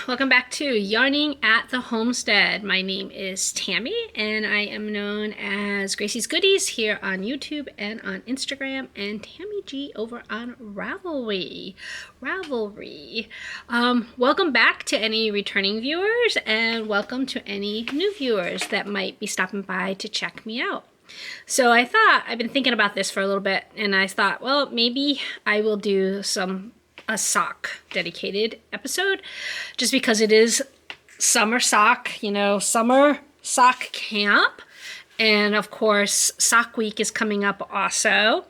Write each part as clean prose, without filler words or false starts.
welcome back to Yarning at the Homestead. My name is Tammy and I am known as Gracie's Goodies here on YouTube and on Instagram, and TammyG over on Ravelry. Welcome back to any returning viewers, and welcome to any new viewers that might be stopping by to check me out. So I've been thinking about this for a little bit, and I thought, well, maybe I will do a sock dedicated episode, just because it is summer sock, summer sock camp. And of course, sock week is coming up also.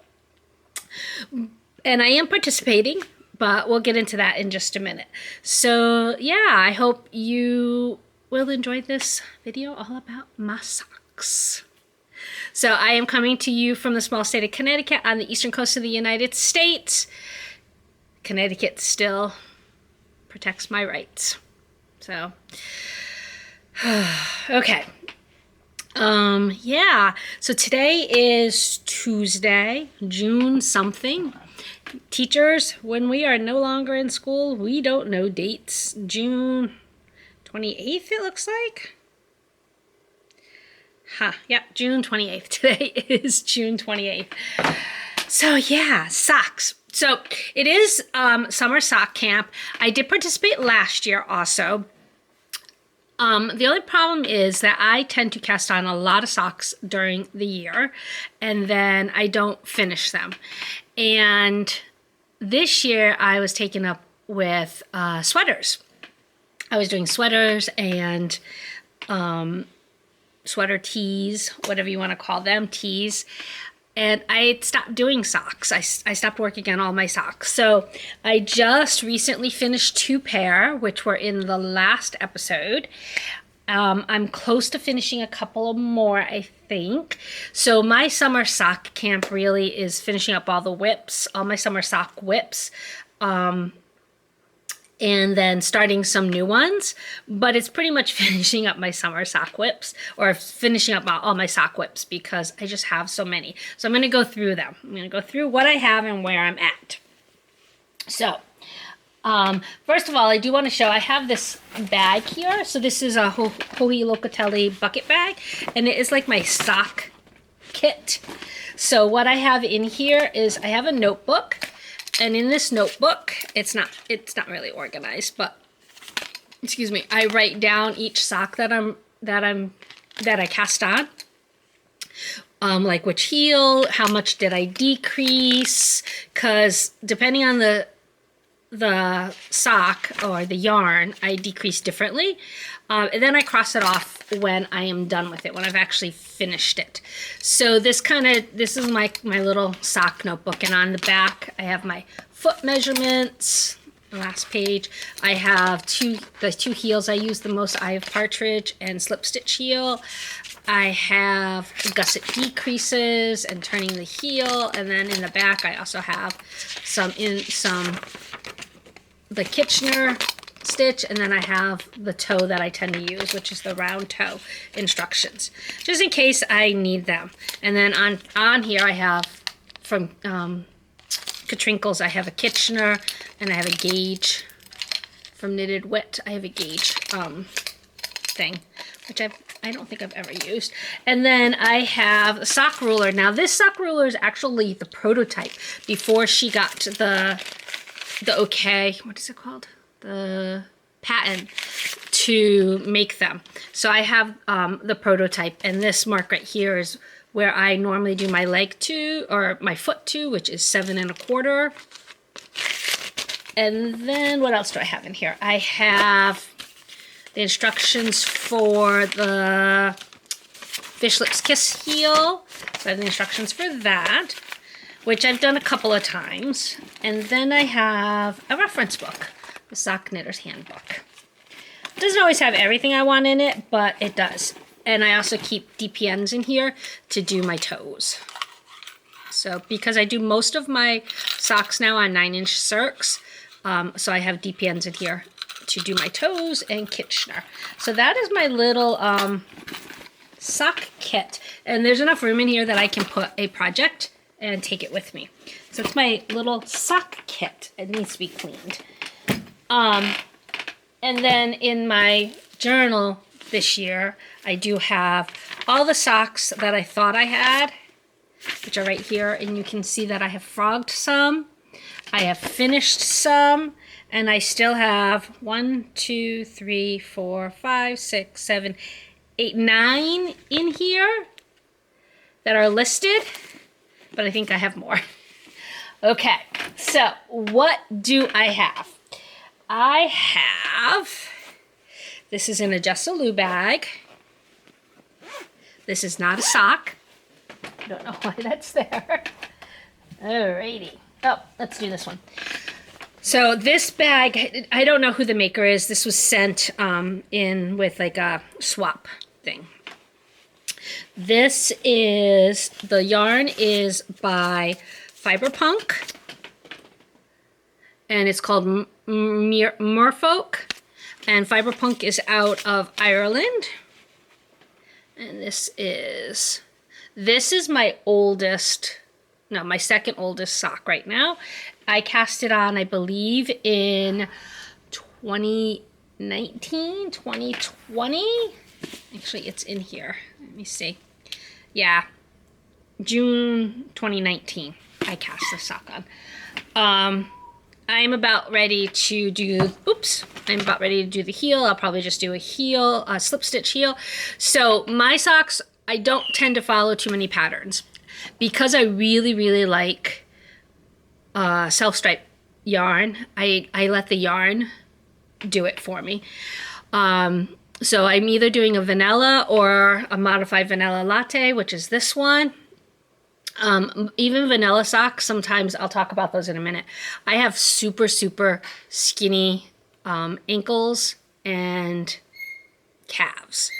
And I am participating, but we'll get into that in just a minute. So yeah, I hope you will enjoy this video all about my socks. So I am coming to you from the small state of Connecticut on the eastern coast of the United States. Connecticut still protects my rights. So, okay. Yeah. So today is Tuesday, June something. Teachers, when we are no longer in school, we don't know dates. June 28th, it looks like. Yep, June 28th. Today is June 28th. So yeah, socks. So it is summer sock camp. I did participate last year also. The only problem is that I tend to cast on a lot of socks during the year, and then I don't finish them. And this year I was taken up with sweaters. I was doing sweaters and sweater tees, whatever you want to call them, tees. And I stopped doing socks. I stopped working on all my socks. So I just recently finished 2 pair, which were in the last episode. I'm close to finishing a couple more, I think. So my summer sock camp really is finishing up all the whips, all my summer sock whips. And then starting some new ones, but it's pretty much finishing up my summer sock whips, or finishing up all my sock whips, because I just have so many. So I'm going to go through them. I'm going to go through what I have and where I'm at. So, first of all, I do want to show, I have this bag here. So this is a Hohi Locatelli bucket bag, and it is like my sock kit. So what I have in here is I have a notebook. And in this notebook, it's not really organized, but excuse me, I write down each sock that I cast on. Like which heel, how much did I decrease, because depending on the sock or the yarn, I decrease differently. And then I cross it off when I am done with it, when I've actually finished it. So this is my little sock notebook, and on the back I have my foot measurements. The last page, I have the two heels I use the most. I have partridge and slip stitch heel. I have gusset decreases and turning the heel, and then in the back I also have the Kitchener stitch, and then I have the toe that I tend to use, which is the round toe instructions, just in case I need them. And then on here I have from Katrinkles, I have a Kitchener, and I have a gauge. From Knitted Wit, I have a gauge thing, which I don't think I've ever used. And then I have a sock ruler. Now this sock ruler is actually the prototype before she got the okay, what is it called? The patent to make them. So I have the prototype, and this mark right here is where I normally do my leg to, or my foot to, which is 7 1/4. And then what else do I have in here? I have the instructions for the Fish Lips Kiss heel. So I have the instructions for that, which I've done a couple of times. And then I have a reference book, the Sock Knitter's Handbook. It doesn't always have everything I want in it, but it does. And I also keep DPNs in here to do my toes. So because I do most of my socks now on 9-inch circs, so I have DPNs in here to do my toes and Kitchener. So that is my little sock kit. And there's enough room in here that I can put a project and take it with me. So it's my little sock kit. It needs to be cleaned. And then in my journal this year, I do have all the socks that I thought I had, which are right here. And you can see that I have frogged some. I have finished some. And I still have 1, 2, 3, 4, 5, 6, 7, 8, 9 in here that are listed. But I think I have more. Okay, so what do I have? I have, this is in a Just a Lou bag. This is not a sock. I don't know why that's there. Alrighty. Oh, let's do this one. So this bag, I don't know who the maker is. This was sent in with like a swap thing. This is, the yarn is by Fiberpunk, and it's called Merfolk, and Fiberpunk is out of Ireland. And this is my oldest, no, my second oldest sock right now. I cast it on, I believe, in 2019, 2020. Actually, it's in here. Let me see. Yeah, June 2019, I cast this sock on. I'm about ready to do, I'm about ready to do the heel. I'll probably just do a heel, a slip stitch heel. So my socks, I don't tend to follow too many patterns because I really, really like self-stripe yarn. I let the yarn do it for me. So I'm either doing a vanilla or a modified vanilla latte, which is this one. Even vanilla socks, sometimes I'll talk about those in a minute. I have super, super skinny ankles and calves.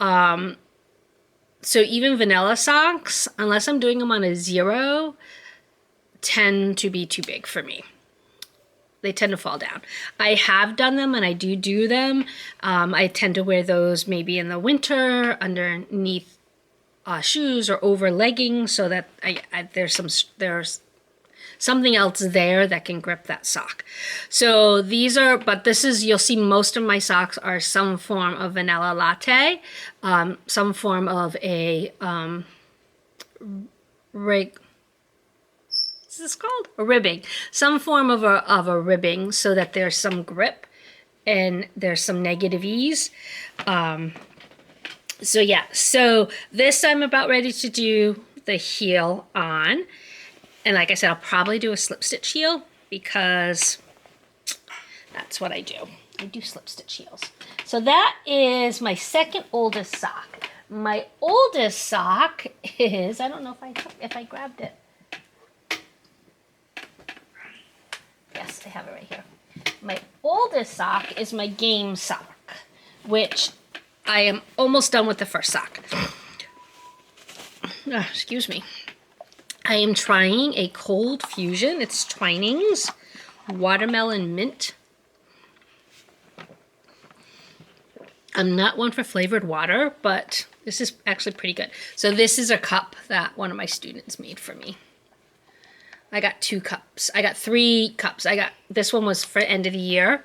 So even vanilla socks, unless I'm doing them on a 0, tend to be too big for me. They tend to fall down. I have done them and I do them. I tend to wear those maybe in the winter underneath shoes or over leggings, so that there's something else there that can grip that sock. So these are, but this is, you'll see most of my socks are some form of vanilla latte, some form of a what's this called? A ribbing. Some form of a ribbing, so that there's some grip and there's some negative ease. So yeah, so this I'm about ready to do the heel on. And like I said, I'll probably do a slip stitch heel because that's what I do. I do slip stitch heels. So that is my second oldest sock. My oldest sock is, I don't know if I grabbed it. Yes, I have it right here. My oldest sock is my game sock, which I am almost done with the first sock. Excuse me. I am trying a cold fusion. It's Twinings Watermelon Mint. I'm not one for flavored water, but this is actually pretty good. So this is a cup that one of my students made for me. I got 2 cups. I got 3 cups. This one was for end of the year.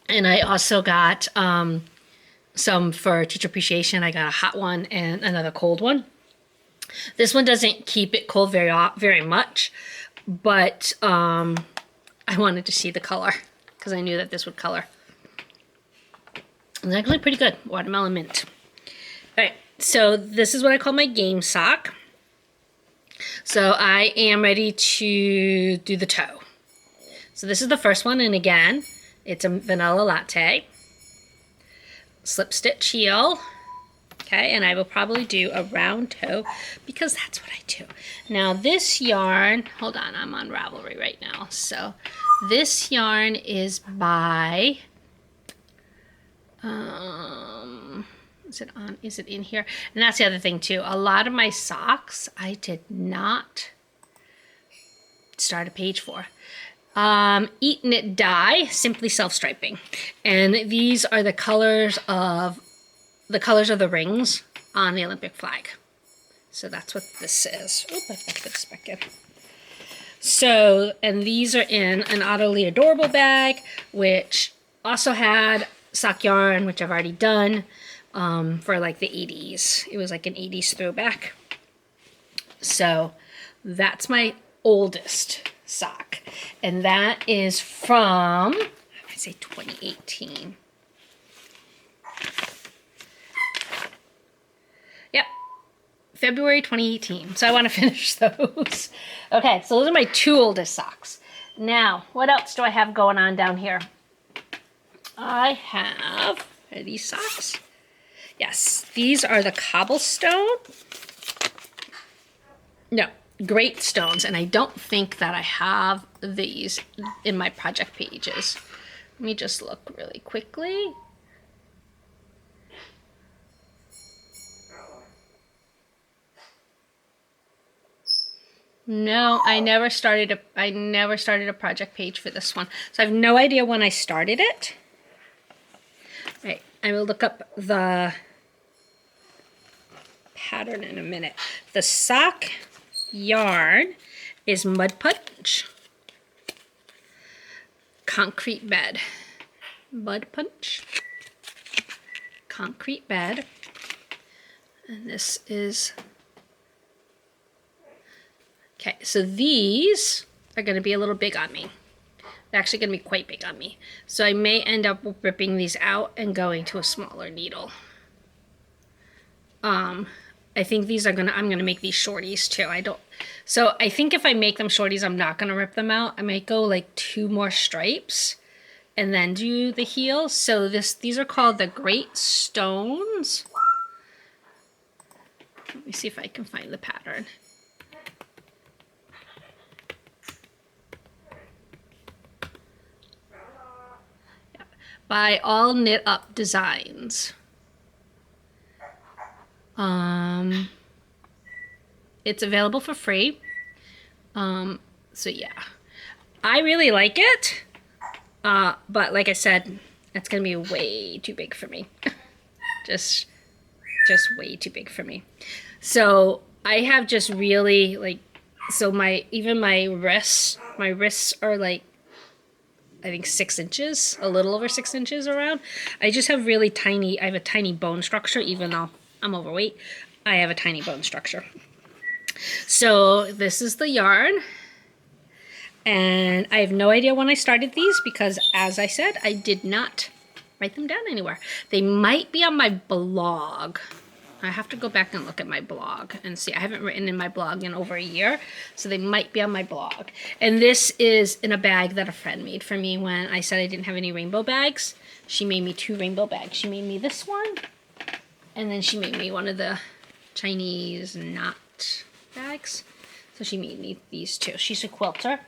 And I also got some for teacher appreciation. I got a hot one and another cold one. This one doesn't keep it cold very much, but I wanted to see the color because I knew that this would color. It's actually pretty good. Watermelon mint. All right, so this is what I call my game sock. So I am ready to do the toe. So this is the first one, and again, it's a vanilla latte, slip stitch heel, okay, and I will probably do a round toe because that's what I do. Now this yarn, hold on, I'm on Ravelry right now. So this yarn is by, is it in here? And that's the other thing too. A lot of my socks, I did not start a page for. Eat Knit Dye, Simply Self-Striping. And these are the colors of the rings on the Olympic flag. So that's what this is. Oop, I've got to put this back in. So, and these are in an Utterly Adorable bag, which also had sock yarn, which I've already done, for like the 80s. It was like an 80s throwback. So that's my oldest sock. And that is from, I'd say 2018. Yep, February 2018. So I want to finish those. Okay, so those are my 2 oldest socks. Now, what else do I have going on down here? I have, are these socks? Yes, these are the cobblestone. No, great stones, and I don't think that I have these in my project pages. Let me just look really quickly. No, I never started a project page for this one. So I have no idea when I started it. Right, I will look up the pattern in a minute. The sock yarn is Mud Punch, Concrete Bed. Mud Punch, Concrete Bed. And this is, okay, so these are going to be a little big on me. They're actually going to be quite big on me. So I may end up ripping these out and going to a smaller needle. I think these are I'm gonna make these shorties too. So I think if I make them shorties, I'm not gonna rip them out. I might go like 2 more stripes and then do the heels. So these are called the Great Stones. Let me see if I can find the pattern. Yeah. By All Knit Up Designs. It's available for free. So yeah, I really like it. But like I said, it's gonna be way too big for me. just way too big for me. So I have just really like, so even my wrists are like, I think 6 inches, a little over 6 inches around. I just have really tiny, I have a tiny bone structure, even though I'm overweight. I have a tiny bone structure. So this is the yarn. And I have no idea when I started these because, as I said, I did not write them down anywhere. They might be on my blog. I have to go back and look at my blog and see. I haven't written in my blog in over a year, so they might be on my blog. And this is in a bag that a friend made for me when I said I didn't have any rainbow bags. She made me 2 rainbow bags. She made me this one, and then she made me one of the Chinese knot bags. So she made me these 2. She's a quilter.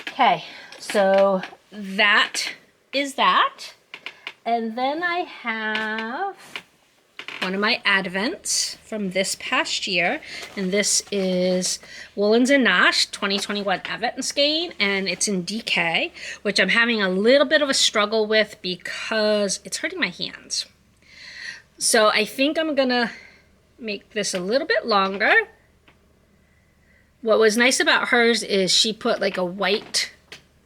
Okay, so that is that. And then I have one of my advents from this past year, and this is Woolens and Nosh 2021 Advent Skein, and it's in DK, which I'm having a little bit of a struggle with because it's hurting my hands. So I think I'm gonna make this a little bit longer. What was nice about hers is she put like a white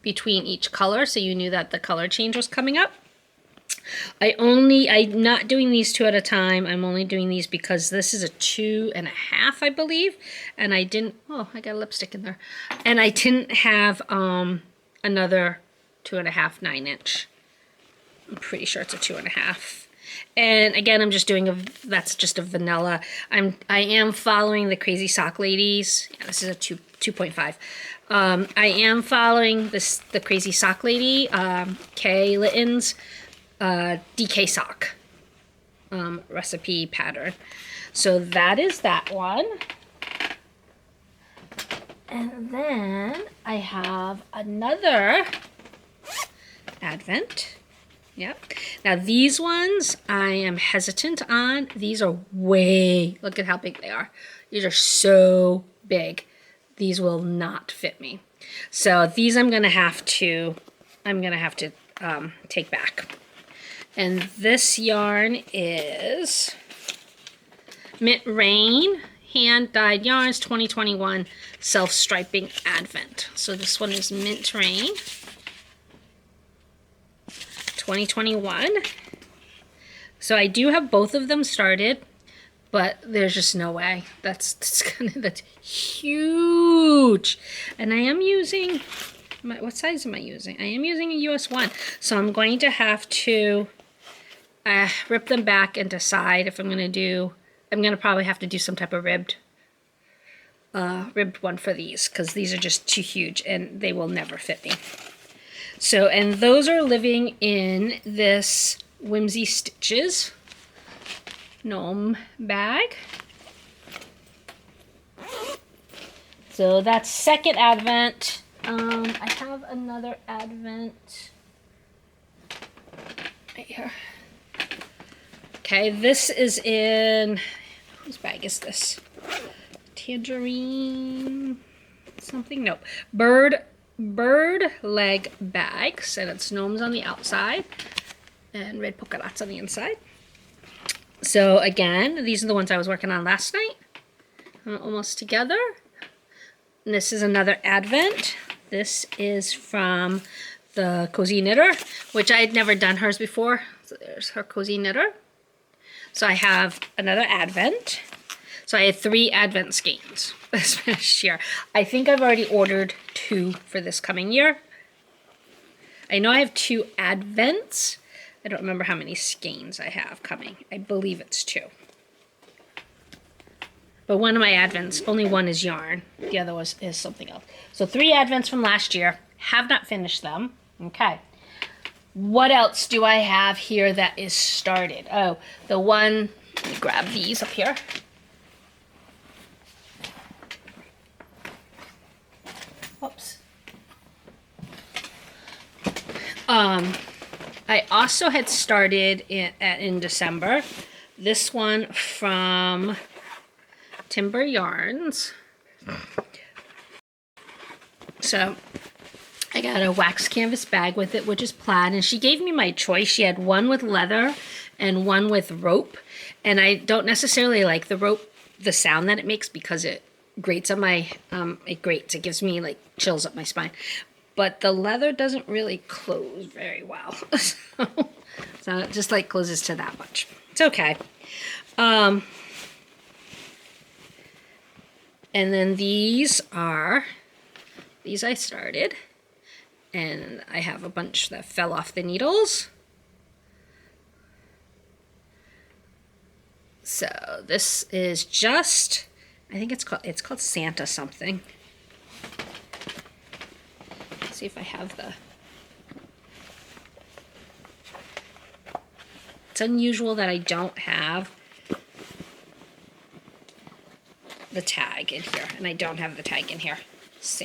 between each color, so you knew that the color change was coming up. I'm not doing these 2 at a time. I'm only doing these because this is a 2.5, I believe. And I didn't, oh, I got a lipstick in there. And I didn't have another 2.5 9-inch. I'm pretty sure it's a 2.5. And again, I'm just doing that's just a vanilla. I am following the Crazy Sock Ladies. Yeah, this is a 2.5. I am following the Crazy Sock Lady, Kay Litton's DK sock recipe pattern. So that is that one. And then I have another advent. Yep. Now these ones I am hesitant on. These are look at how big they are. These are so big. These will not fit me. So these I'm gonna have to take back. And this yarn is Mint Rain hand-dyed yarns 2021 self-striping advent. So this one is Mint Rain 2021. So I do have both of them started, but there's just no way. That's huge. And I am using, what size am I using? I am using a US 1. So I'm going to have to rip them back and decide if I'm going to do, I'm going to probably have to do some type of ribbed one for these, because these are just too huge and they will never fit me. So, and those are living in this Whimsy Stitches gnome bag. So that's second advent. I have another advent right here. Okay, this is in, whose bag is this? Tangerine something? Nope. Bird leg bags, and it's gnomes on the outside and red polka dots on the inside. So again, these are the ones I was working on last night. Almost together. And this is another advent. This is from the Cozy Knitter, which I had never done hers before. So there's her Cozy Knitter. So I have another advent. So I had 3 advent skeins this past year. I think I've already ordered 2 for this coming year. I know I have 2 advents. I don't remember how many skeins I have coming. I believe it's 2. But one of my advents, only one is yarn. The other is something else. So 3 advents from last year. Have not finished them. Okay. What else do I have here that is started? Oh, the one, let me grab these up here. Whoops. I also had started in December this one from Timber Yarns. So I got a wax canvas bag with it, which is plaid, and she gave me my choice. She had one with leather and one with rope, and I don't necessarily like the rope, the sound that it makes, because it grates on my, it gives me like chills up my spine. But the leather doesn't really close very well. So it just like closes to that much. It's okay. And then these I started. And I have a bunch that fell off the needles. So this is just, I think it's called Santa something. See if I have the, it's unusual that I don't have the tag in here, and I don't have the tag in here.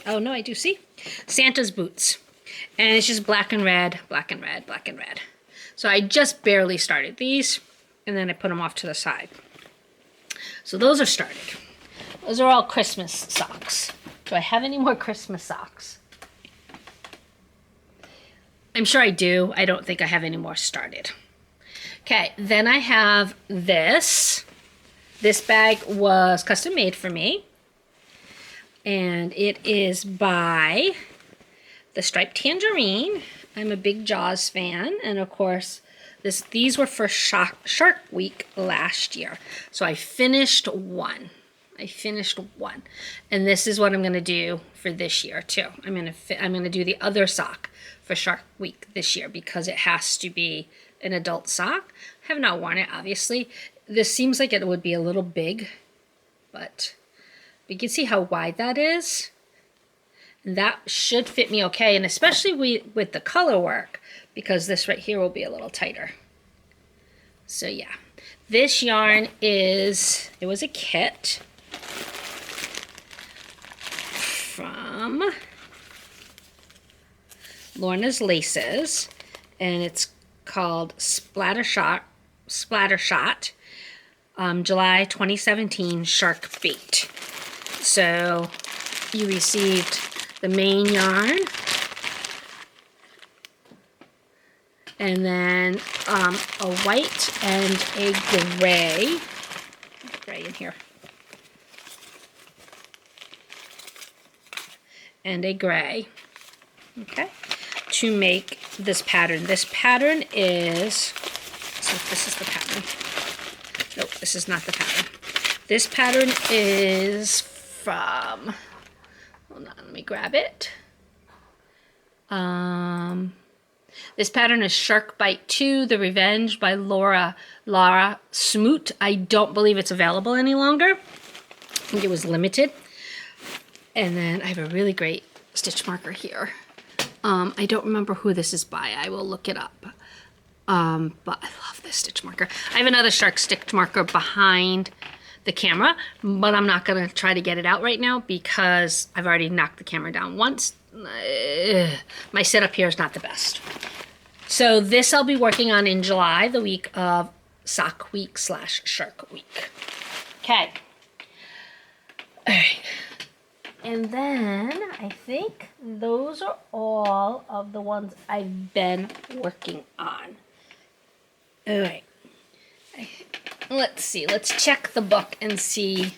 Oh no, I do, see? Santa's boots. And it's just black and red, black and red, black and red. So I just barely started these, and then I put them off to the side. So those are started. Those are all Christmas socks. Do I have any more Christmas socks? I'm sure I do. I don't think I have any more started. Okay, then I have this. This bag was custom made for me. And it is by the Striped Tangerine. I'm a big Jaws fan. And of course, these were for Shark Week last year. So I finished one. And this is what I'm going to do for this year too. I'm going to do the other sock for Shark Week this year, because it has to be an adult sock. I have not worn it, obviously. This seems like it would be a little big, but you can see how wide that is. And that should fit me okay, and especially with the color work, because this right here will be a little tighter. So yeah, this yarn it was a kit from Lorna's Laces, and it's called Splatter Shot, July 2017 Shark Bait. So you received the main yarn, and then a white and a gray in here. and a gray, okay, to make this pattern. This pattern is, so this is the pattern. Nope, this is not the pattern. This pattern is from, hold on, let me grab it. This pattern is Shark Bite 2, The Revenge by Lara Smoot. I don't believe it's available any longer. I think it was limited. And then I have a really great stitch marker here. I don't remember who this is by. I will look it up. But I love this stitch marker. I have another Shark stitch marker behind the camera, but I'm not going to try to get it out right now because I've already knocked the camera down once. My setup here is not the best. So this I'll be working on in July, the week of Sock Week / Shark Week. Okay. All right. And then I think those are all of the ones I've been working on. All right. Let's see. Let's check the book and see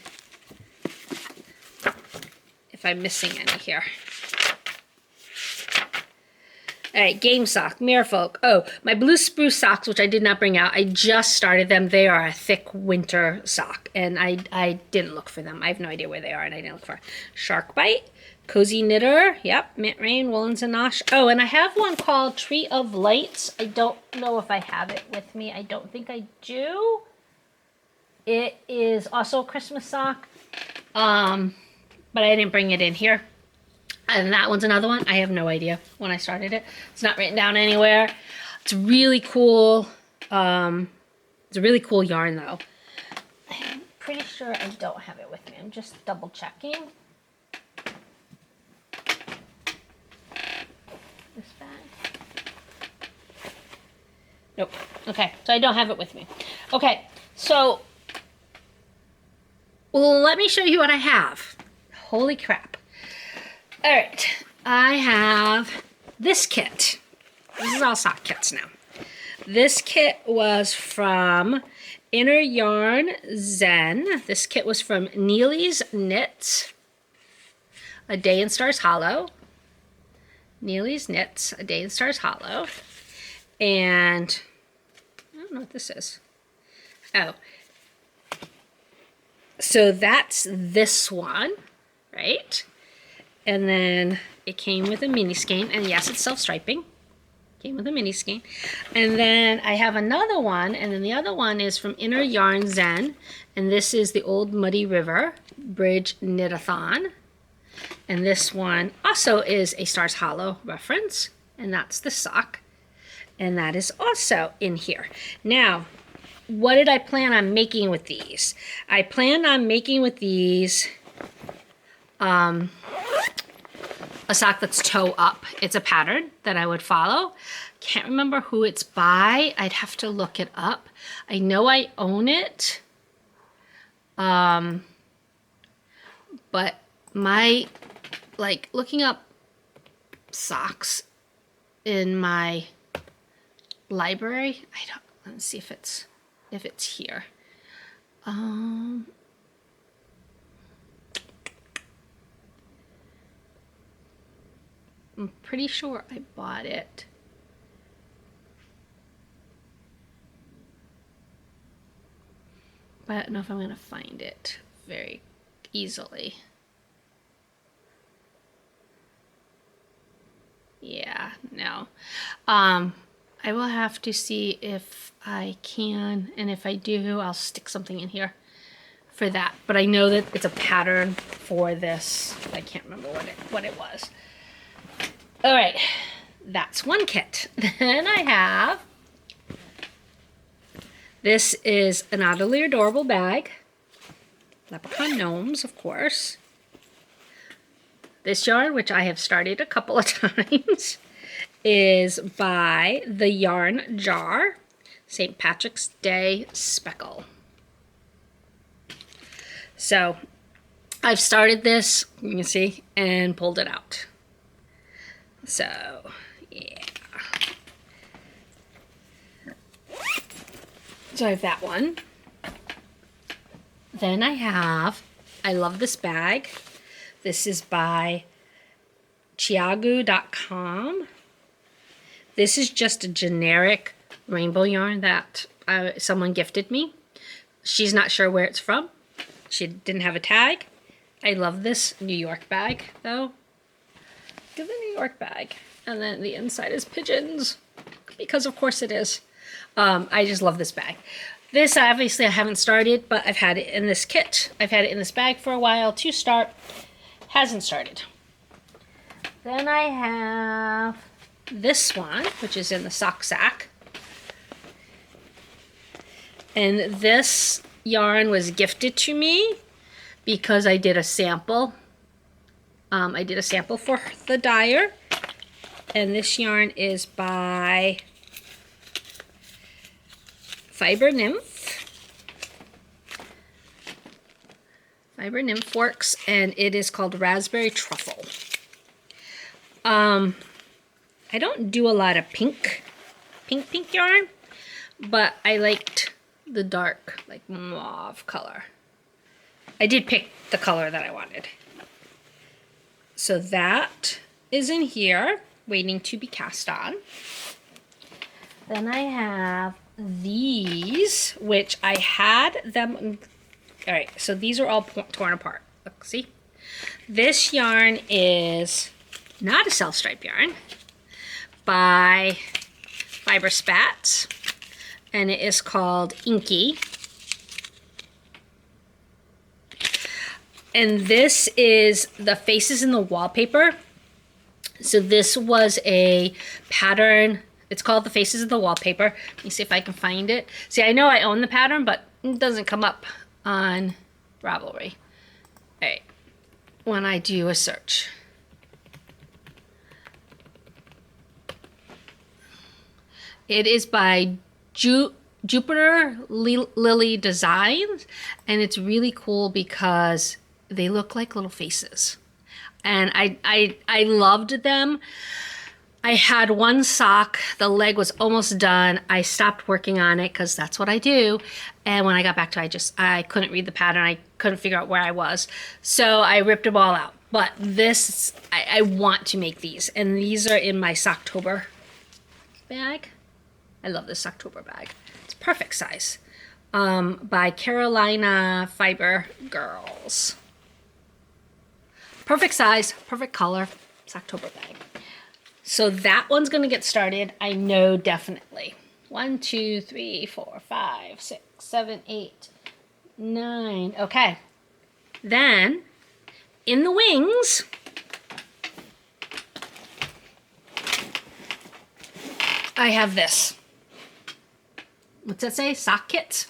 if I'm missing any here. All right, game sock, Merfolk. Oh, my blue spruce socks, which I did not bring out. I just started them. They are a thick winter sock, and I didn't look for them. I have no idea where they are, and I didn't look for Shark Bite, Cozy Knitter. Yep, Mint Rain, Woolens and Nosh. Oh, and I have one called Tree of Lights. I don't know if I have it with me. I don't think I do. It is also a Christmas sock, but I didn't bring it in here. And that one's another one. I have no idea when I started it. It's not written down anywhere. It's really cool. It's a really cool yarn, though. I'm pretty sure I don't have it with me. I'm just double checking. This bag. Nope. Okay, so I don't have it with me. Okay, so let me show you what I have. Holy crap. All right, I have this kit. This is all sock kits now. This kit was from Inner Yarn Zen. This kit was from Neely's Knits, A Day in Stars Hollow. Neely's Knits, A Day in Stars Hollow. And I don't know what this is. Oh. So that's this one, right? And then it came with a mini skein, and yes, it's self-striping. Came with a mini skein. And then I have another one, and then the other one is from Inner Yarn Zen, and this is the Old Muddy River Bridge Knit-a-thon. And this one also is a Stars Hollow reference, and that's the sock. And that is also in here. Now, what did I plan on making with these? I planned on making with these a sock that's toe up. It's a pattern that I would follow. Can't remember who it's by. I'd have to look it up. I know I own it. But my, looking up socks in my library, let's see if it's here. I'm pretty sure I bought it. But I don't know if I'm going to find it very easily. Yeah, no. I will have to see if I can, and if I do, I'll stick something in here for that. But I know that it's a pattern for this. I can't remember what it was. All right, that's one kit. Then I have, this is an utterly adorable bag. Leprechaun Gnomes, of course. This yarn, which I have started a couple of times, is by the Yarn Jar, St. Patrick's Day Speckle. So I've started this, you can see, and pulled it out. So, yeah. So I have that one. Then I love this bag. This is by Tiagu.com. This is just a generic rainbow yarn that someone gifted me. She's not sure where it's from. She didn't have a tag. I love this New York bag, though. Look at the New York bag. And then the inside is pigeons, because of course it is. I just love this bag. This, obviously, I haven't started, but I've had it in this kit. I've had it in this bag for a while to start. Hasn't started. Then I have this one, which is in the sock sack. And this yarn was gifted to me because I did a sample. I did a sample for the dyer. And this yarn is by Fiber Nymph. Fiber Nymph Works, and it is called Raspberry Truffle. I don't do a lot of pink yarn, but I liked the dark, like mauve color. I did pick the color that I wanted. So that is in here, waiting to be cast on. Then I have these, which I had them. All right, so these are all torn apart. Look, see? This yarn is not a self-stripe yarn, by Fiber Spats, and it is called Inky. And this is the faces in the wallpaper. So this was a pattern. It's called the Faces of the Wallpaper. Let me see if I can find it. See, I know I own the pattern, but it doesn't come up on Ravelry. All right, when I do a search. It is by Jupiter Lily Designs, and it's really cool because they look like little faces. And I loved them. I had one sock, the leg was almost done. I stopped working on it because that's what I do. And when I got back to it, I couldn't read the pattern. I couldn't figure out where I was. So I ripped them all out. But this, I want to make these. And these are in my Socktober bag. I love this October bag. It's perfect size. By Carolina Fiber Girls. Perfect size, perfect color. It's October bag. So that one's gonna get started, I know definitely. 1, 2, 3, 4, 5, 6, 7, 8, 9. Okay. Then, in the wings, I have this. What's that say? Sock kits?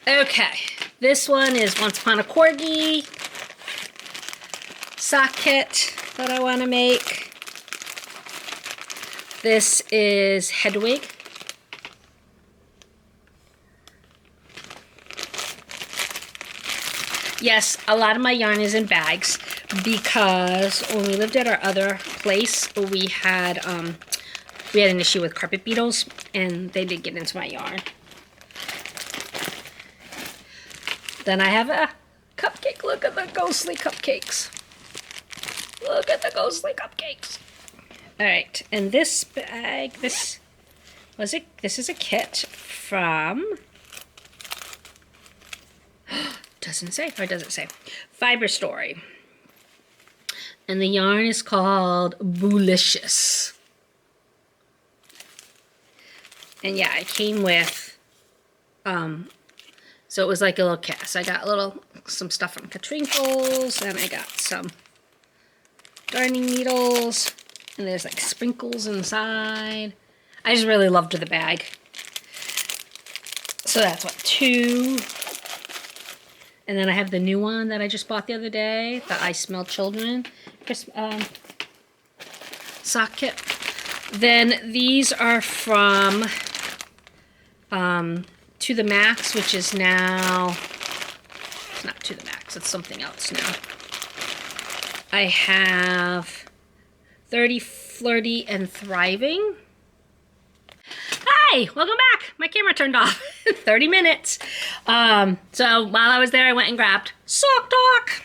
Okay. This one is Once Upon a Corgi sock kit that I want to make. This is Hedwig. Yes, a lot of my yarn is in bags because when we lived at our other place, we had an issue with carpet beetles, and they did get into my yarn. Then I have a cupcake. Look at the ghostly cupcakes. Look at the ghostly cupcakes. All right, and this bag, this is a kit from, doesn't say, or does it say? Fiber Story. And the yarn is called Boolicious. And yeah, it came with, so it was like a little kit. So I got some stuff from Katrinkles, and I got some darning needles, and there's like sprinkles inside. I just really loved the bag. So that's what, 2. And then I have the new one that I just bought the other day, the I Smell Children sock kit. Then these are from To the Max, which is now, it's not To the Max, it's something else now. I have 30, Flirty, and Thriving. Hi, welcome back. My camera turned off. 30 minutes. So while I was there, I went and grabbed Sock Talk.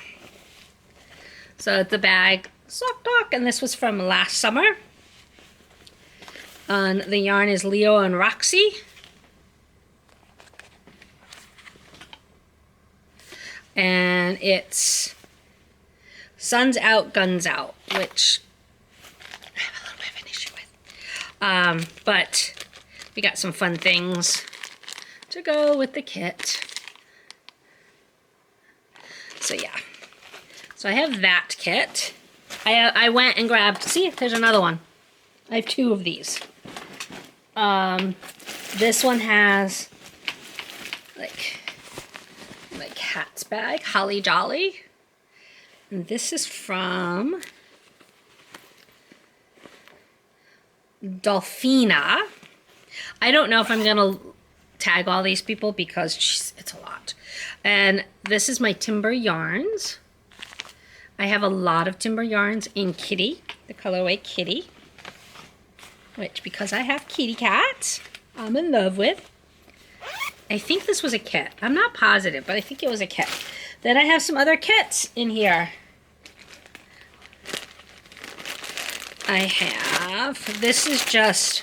So it's the bag Sock Talk, and this was from last summer. The yarn is Leo and Roxy. And it's Sun's Out, Guns Out, which I have a little bit of an issue with. But we got some fun things to go with the kit. So yeah. So I have that kit. I went and grabbed, see, there's another one. I have 2 of these. This one has like hat's bag, Holly Jolly. And this is from Dolphina. I don't know if I'm gonna tag all these people because it's a lot. And this is my Timber Yarns. I have a lot of Timber Yarns in Kitty, the colorway Kitty, which because I have kitty cats, I'm in love with. I think this was a kit. I'm not positive, but I think it was a kit. Then I have some other kits in here. I have, this is just,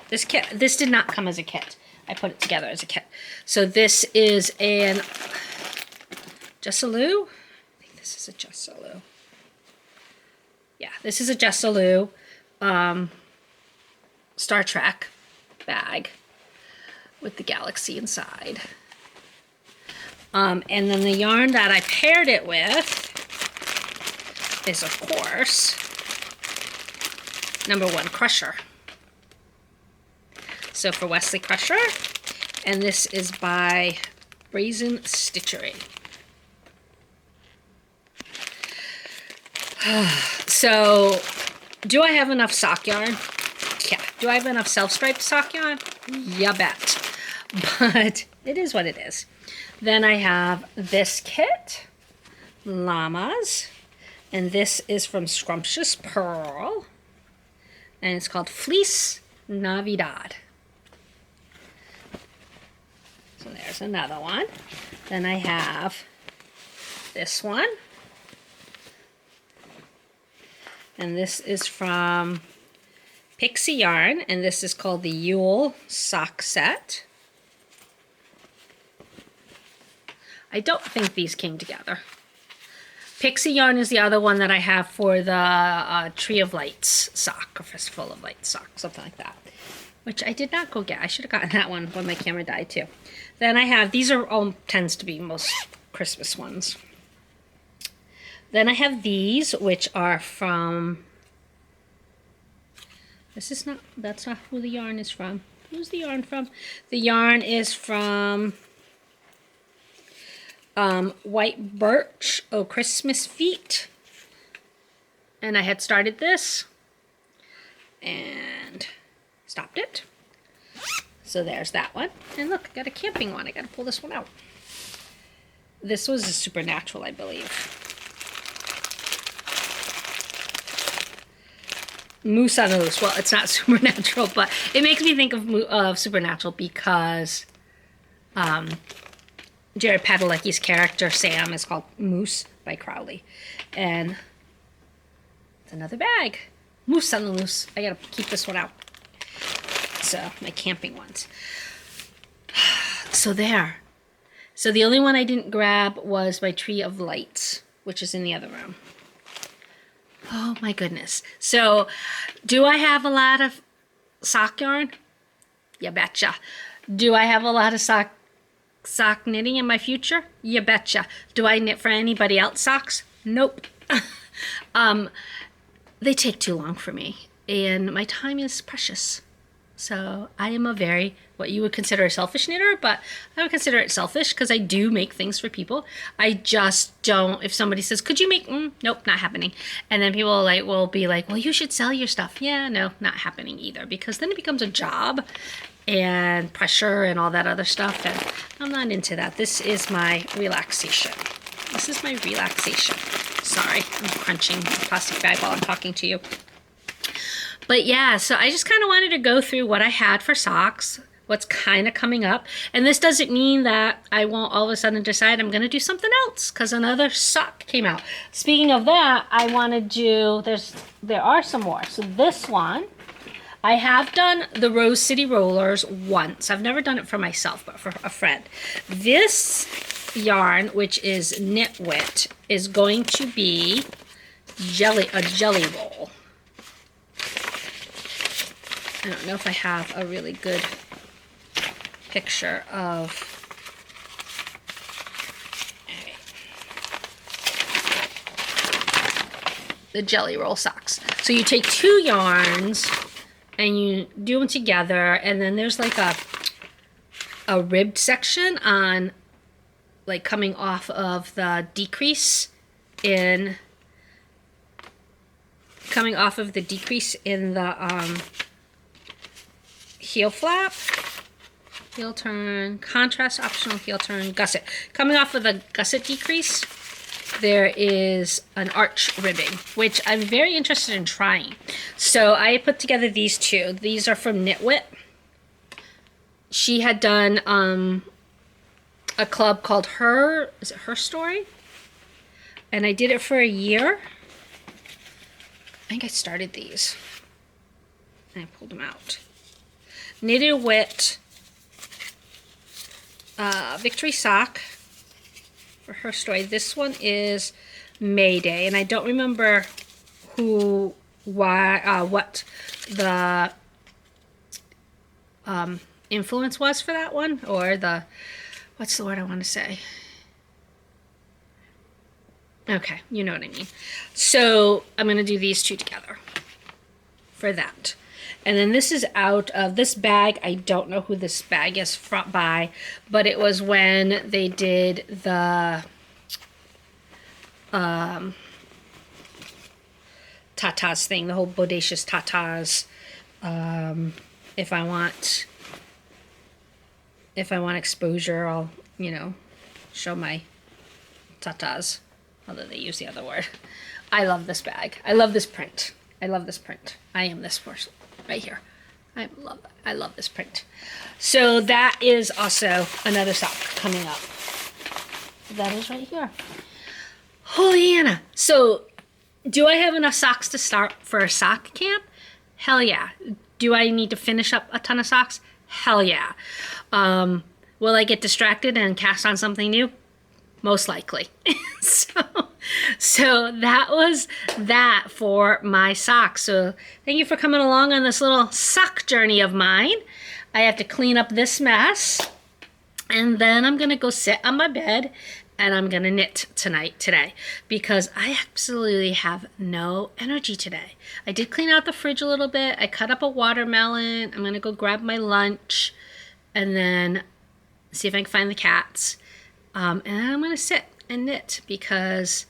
this kit, this did not come as a kit. I put it together as a kit. So this is an Jessalou. I think this is a Jessalou. Yeah, this is a Jessalou Star Trek bag with the galaxy inside. And then the yarn that I paired it with is, of course, #1 Crusher. So for Wesley Crusher, and this is by Brazen Stitchery. So, do I have enough sock yarn? Yeah. Do I have enough self-striped sock yarn? Ya bet. But it is what it is. Then I have this kit, Llamas, and this is from Scrumptious Pearl, and it's called Fleece Navidad. So there's another one. Then I have this one, and this is from Pixie Yarn, and this is called the Yule Sock Set. I don't think these came together. Pixie Yarn is the other one that I have for the Tree of Lights sock, or Fistful of Lights sock, something like that. Which I did not go get. I should have gotten that one when my camera died too. Then I have, these are all, tends to be most Christmas ones. Then I have these, which are from, this is not, that's not who the yarn is from. Who's the yarn from? The yarn is from White Birch, Oh Christmas Feet. And I had started this and stopped it. So there's that one. And look, I got a camping one. I got to pull this one out. This was a Supernatural, I believe. Moose on a Loose. Well, it's not Supernatural, but it makes me think of Supernatural because Jared Padalecki's character, Sam, is called Moose by Crowley. And it's another bag. Moose on the Loose. I gotta keep this one out. So, my camping ones. So there. So the only one I didn't grab was my Tree of Lights, which is in the other room. Oh my goodness. So, do I have a lot of sock yarn? You betcha. Do I have a lot of sock knitting in my future? You betcha. Do I knit for anybody else socks? Nope. They take too long for me, and my time is precious. So I am a very, what you would consider a selfish knitter, but I would consider it selfish because I do make things for people. I just don't, if somebody says, could you make, nope, not happening. And then people will be like, well, you should sell your stuff. Yeah, no, not happening either, because then it becomes a job and pressure and all that other stuff, and I'm not into that. This is my relaxation. This is my relaxation. Sorry, I'm crunching a plastic bag while I'm talking to you. But yeah, so I just kind of wanted to go through what I had for socks, what's kind of coming up. And this doesn't mean that I won't all of a sudden decide I'm going to do something else because another sock came out. Speaking of that, I want to do, there are some more. So this one, I have done the Rose City Rollers once. I've never done it for myself, but for a friend. This yarn, which is Knitwit, is going to be a jelly roll. I don't know if I have a really good picture of the jelly roll socks. So you take 2 yarns and you do them together, and then there's like a ribbed section on, like, coming off of the decrease in the heel flap, heel turn, contrast optional heel turn, gusset. Coming off of the gusset decrease, there is an arch ribbing, which I'm very interested in trying. So I put together these 2. These are from Knitwit. She had done a club called Her Story? And I did it for a year. I think I started these. And I pulled them out. Knitted Wit Victory Sock for Her Story. This one is Mayday, and I don't remember what the influence was for that one, or the, what's the word I want to say? Okay, you know what I mean. So I'm going to do these 2 together for that. And then this is out of this bag. I don't know who this bag is by, but it was when they did the tatas thing, the whole bodacious tatas. If I want exposure, I'll, show my tatas, although they use the other word. I love this bag. I love this print. I love this print. I am this person right here. I love this print. So that is also another sock coming up. That is right here. Holy Anna. So do I have enough socks to start for a sock camp? Hell yeah. Do I need to finish up a ton of socks? Hell yeah. Will I get distracted and cast on something new? Most likely. So that was that for my socks. So thank you for coming along on this little sock journey of mine. I have to clean up this mess, and then I'm going to go sit on my bed and I'm going to knit today, because I absolutely have no energy today. I did clean out the fridge a little bit. I cut up a watermelon. I'm going to go grab my lunch and then see if I can find the cats. And then I'm going to sit and knit because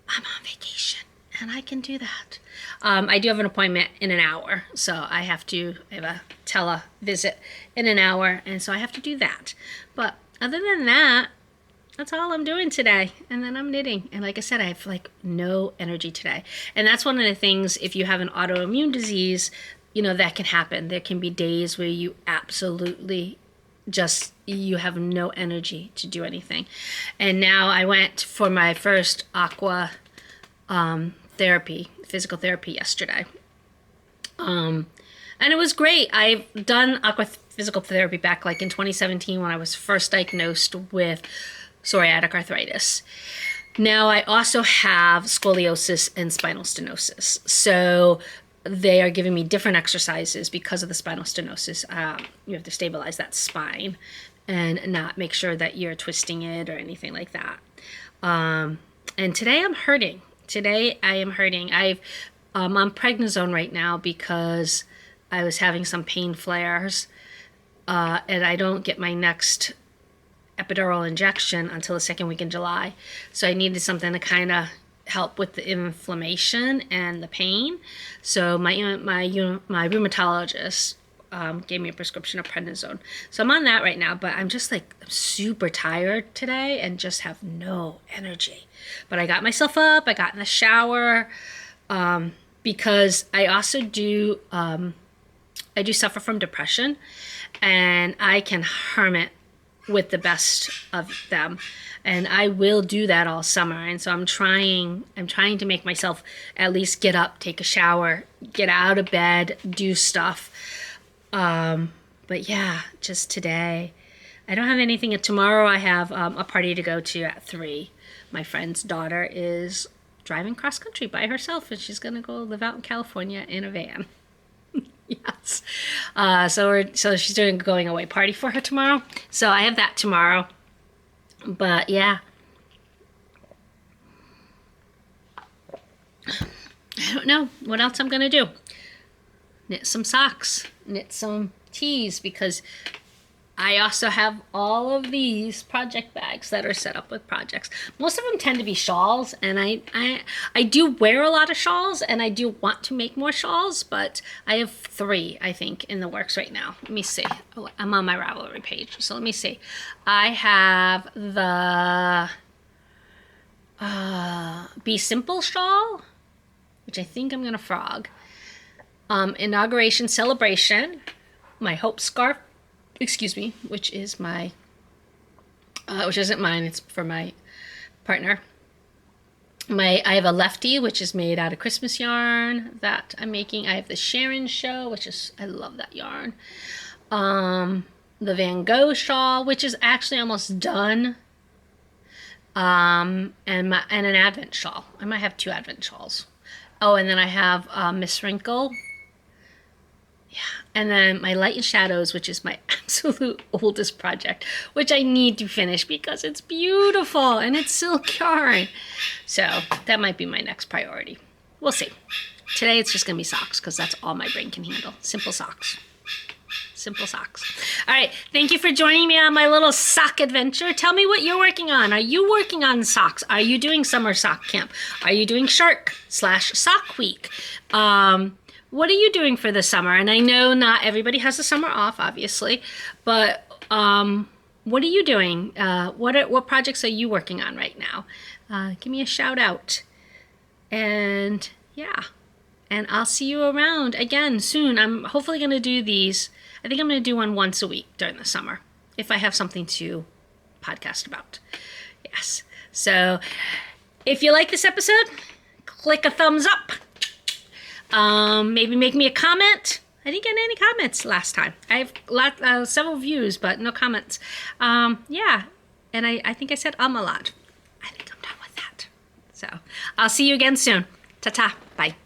I'm on vacation and I can do that. I do have an appointment in an hour, so I have a tele visit in an hour, and so I have to do that. But other than that, that's all I'm doing today. And then I'm knitting. And like I said, I have like no energy today. And that's one of the things, if you have an autoimmune disease, that can happen. There can be days where you absolutely you have no energy to do anything. And now I went for my first aqua physical therapy yesterday. And it was great. I've done aqua physical therapy back like in 2017 when I was first diagnosed with psoriatic arthritis. Now I also have scoliosis and spinal stenosis. So they are giving me different exercises because of the spinal stenosis. You have to stabilize that spine and not make sure that you're twisting it or anything like that. And today I'm hurting. Today I am hurting. I'm on prednisone right now because I was having some pain flares, and I don't get my next epidural injection until the second week in July. So I needed something to kind of help with the inflammation and the pain. So my rheumatologist gave me a prescription of prednisone. So I'm on that right now, but I'm just like super tired today and just have no energy. But I got myself up, I got in the shower, because I also do I do suffer from depression, and I can hermit with the best of them, and I will do that all summer. And so I'm trying to make myself at least get up, take a shower, get out of bed, do stuff. But yeah, just today I don't have anything. Tomorrow I have a party to go to at 3. My friend's daughter is driving cross country by herself, and she's gonna go live out in California in a van. Yes. So she's doing a going away party for her tomorrow. So I have that tomorrow. But yeah. I don't know what else I'm going to do. Knit some socks, knit some tees, because I also have all of these project bags that are set up with projects. Most of them tend to be shawls, and I do wear a lot of shawls, and I do want to make more shawls, but I have 3, I think, in the works right now. Let me see. Oh, I'm on my Ravelry page, so let me see. I have the Be Simple shawl, which I think I'm going to frog. Inauguration Celebration, my Hope scarf, excuse me, which is my, which isn't mine, it's for my partner. I have a lefty, which is made out of Christmas yarn that I'm making. I have the Sharon Show, which is, I love that yarn. The Van Gogh shawl, which is actually almost done. And an Advent shawl. I might have 2 Advent shawls. Oh, and then I have Miss Wrinkle. Yeah, and then my Light and Shadows, which is my absolute oldest project, which I need to finish because it's beautiful and it's silk yarn. So that might be my next priority. We'll see. Today it's just going to be socks because that's all my brain can handle. Simple socks. Simple socks. All right, thank you for joining me on my little sock adventure. Tell me what you're working on. Are you working on socks? Are you doing summer sock camp? Are you doing Shark/Sock Week? What are you doing for the summer? And I know not everybody has the summer off, obviously, but what are you doing? What projects are you working on right now? Give me a shout out. And yeah, and I'll see you around again soon. I'm hopefully going to do these. I think I'm going to do one once a week during the summer if I have something to podcast about. Yes. So if you like this episode, click a thumbs up. Maybe make me a comment. I didn't get any comments last time. I have several views, but no comments. Yeah, and I think I said a lot. I think I'm done with that. So I'll see you again soon. Ta-ta. Bye.